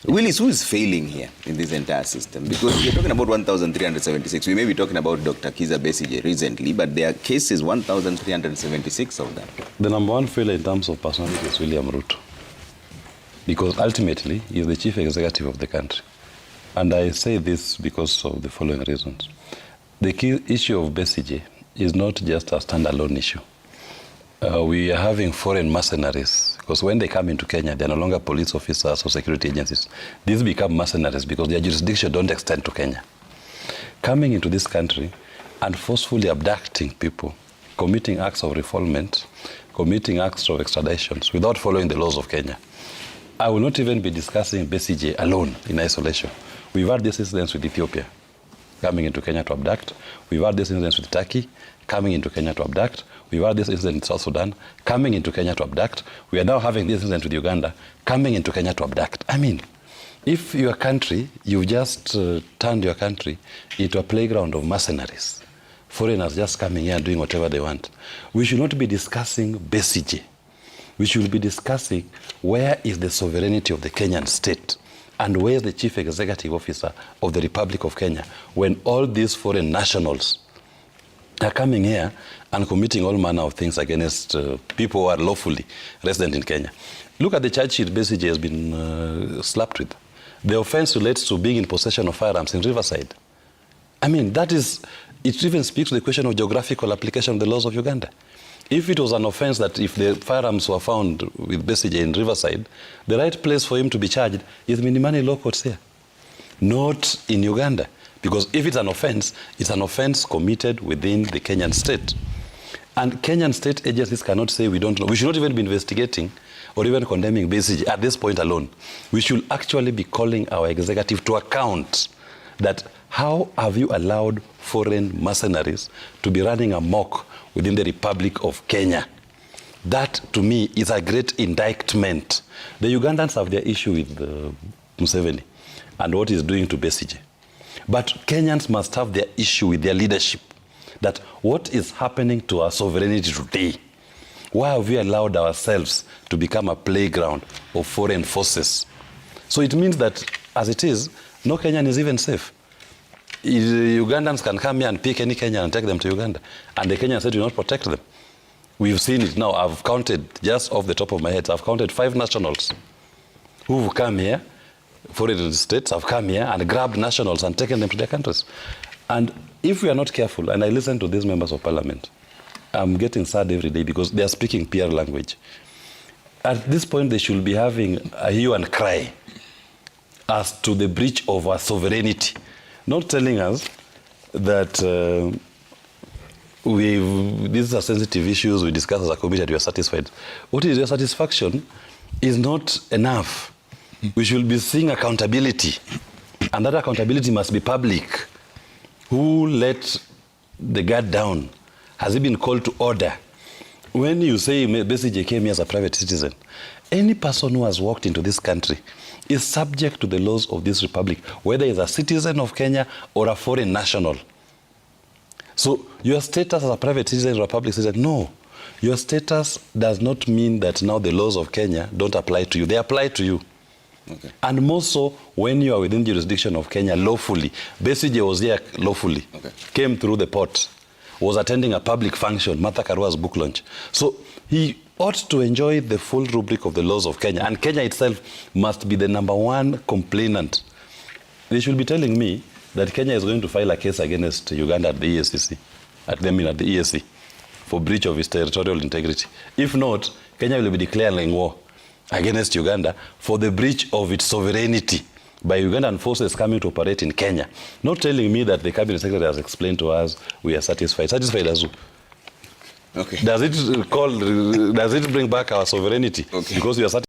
Willis, who is failing here in this entire system? Because you're talking about 1,376. We may be talking about Dr. Kiza Besigye recently, but there are cases 1,376 of them. The number one failure in terms of personality is William Ruto. Because ultimately, he is the chief executive of the country. And I say this because of the following reasons. The key issue of Besigye is not just a standalone issue. We are having foreign mercenaries, because when they come into Kenya, they're no longer police officers or security agencies. These become mercenaries because their jurisdiction don't extend to Kenya. Coming into this country and forcefully abducting people, committing acts of refoulement, committing acts of extraditions without following the laws of Kenya. I will not even be discussing Besigye alone in isolation. We've had this incident with Ethiopia, coming into Kenya to abduct. We've had this incident with Turkey, coming into Kenya to abduct. We've had this incident in South Sudan, coming into Kenya to abduct. We are now having this incident with Uganda, coming into Kenya to abduct. I mean, if your country, you've just turned your country into a playground of mercenaries, foreigners just coming here and doing whatever they want, we should not be discussing Besigye. We should be discussing where is the sovereignty of the Kenyan state and where is the chief executive officer of the Republic of Kenya when all these foreign nationals are coming here and committing all manner of things against people who are lawfully resident in Kenya. Look at the charge sheet Besigye has been slapped with. The offense relates to being in possession of firearms in Riverside. I mean, that is, it even speaks to the question of geographical application of the laws of Uganda. If it was an offense that if the firearms were found with Besigye in Riverside, the right place for him to be charged is Minimani law courts here, not in Uganda. Because if it's an offense committed within the Kenyan state. And Kenyan state agencies cannot say we don't know. We should not even be investigating or even condemning Besigye at this point alone. We should actually be calling our executive to account that how have you allowed foreign mercenaries to be running amok within the Republic of Kenya? That, to me, is a great indictment. The Ugandans have their issue with Museveni and what he's doing to Besigye. But Kenyans must have their issue with their leadership. That what is happening to our sovereignty today? Why have we allowed ourselves to become a playground of foreign forces? So it means that, as it is, no Kenyan is even safe. Ugandans can come here and pick any Kenyan and take them to Uganda. And the Kenyan state will not protect them. We've seen it now. I've counted, just off the top of my head, I've counted 5 nationals who've come here. Foreign states have come here and grabbed nationals and taken them to their countries. And if we are not careful, and I listen to these members of parliament, I'm getting sad every day because they are speaking PR language. At this point, they should be having a hue and cry as to the breach of our sovereignty, not telling us that these are sensitive issues we discuss as a committee and we are satisfied. What is your satisfaction is not enough. We should be seeing accountability, and that accountability must be public. Who let the guard down? Has he been called to order? When you say Besigye came here as a private citizen, any person who has walked into this country is subject to the laws of this republic, whether he's a citizen of Kenya or a foreign national. So your status as a private citizen or a public citizen, no. Your status does not mean that now the laws of Kenya don't apply to you. They apply to you. Okay. And more so when you are within jurisdiction of Kenya lawfully. Besigye was here lawfully, came through the port, was attending a public function, Martha Karua's book launch. So he ought to enjoy the full rubric of the laws of Kenya. And Kenya itself must be the #1 complainant. They should be telling me that Kenya is going to file a case against Uganda at the EACC, at the EAC, for breach of its territorial integrity. If not, Kenya will be declaring war against Uganda for the breach of its sovereignty by Ugandan forces coming to operate in Kenya. Not telling me that the cabinet secretary has explained to us we are satisfied. Satisfied as who? Okay. Does it bring back our sovereignty? Okay. Because we are satisfied.